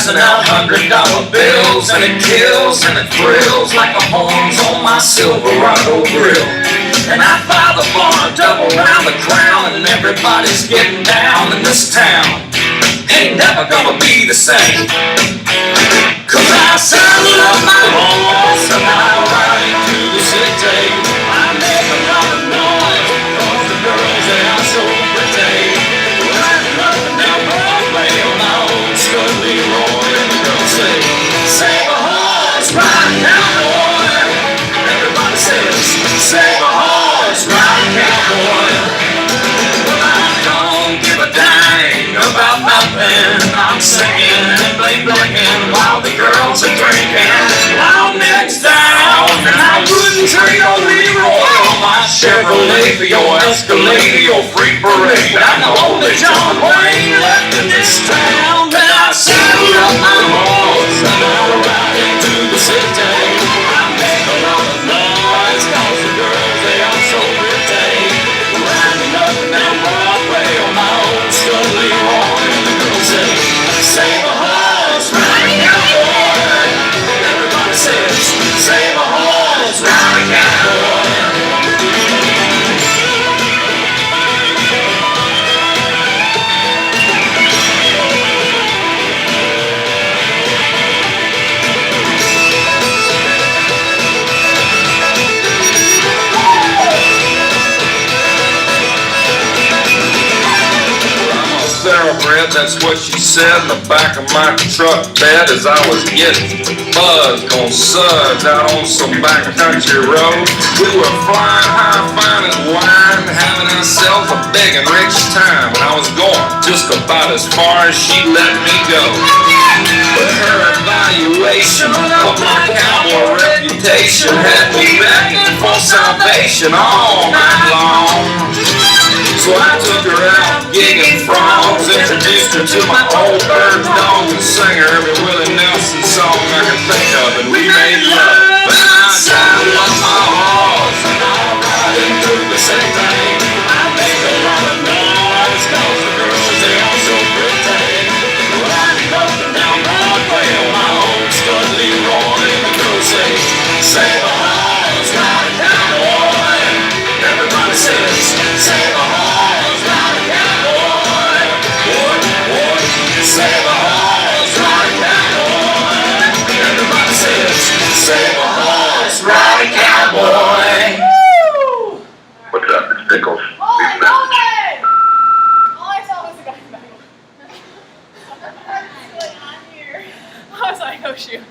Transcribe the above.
passing out $100 bills, and it kills and it thrills like the horns on my Silverado grill. And I buy the bar, double round the crown, and everybody's getting down in this town. Ain't never gonna be the same, 'cause I saddle up my horse and I ride into the city. I make a lot of noise, 'cause the girls, they are so pretty. Riding up and down Broadway on my old Scud Leroy, and the girls say, save a horse, ride a cowboy. Everybody says, save a horse, ride a cowboy. Well, I don't give a dang about nothing. I'm singing and bling-blinging while the girls are drinking. Loud necks down, and I wouldn't trade on Leroy or my Chevrolet for your Escalade or your free parade. I'm the only John Wayne left in this town, and I saddle up my horse and I ride into the city. I make a lot of noise, 'cause the girls, they are so pretty. Riding up and down Broadway on my old Scud Leroy, and the girls say, save a horse, ride a cowboy. Everybody says, save a horse, ride a cowboy. Thoroughbred, that's what she said in the back of my truck bed as I was getting buzzed on suds out on some backcountry road. We were flying high, finding wine, having ourselves a big and rich time, and I was going just about as far as she let me go. But her evaluation of my cowboy reputation had me begging for salvation all night long. So I took her out gigging frogs, introduced her to my old bird dog, and sang her every Willie Nelson song I could think of, and we made love. And I saddled up my horse and I ride into the city. I make a lot of noise, 'cause the girls, they are so pretty. Riding up and down Broadway on my old Scud Leroy, and the girls say, save a horse, ride a cowboy. Everybody says, save a horse, ride a cowboy. Save a horse, ride a cowboy. Everybody says, save a horse, ride a cowboy. Woo! What's up? It's Pickles. Oh, Leave a no message. way! All I saw was a guy back. I'm here. I was like, oh shoot.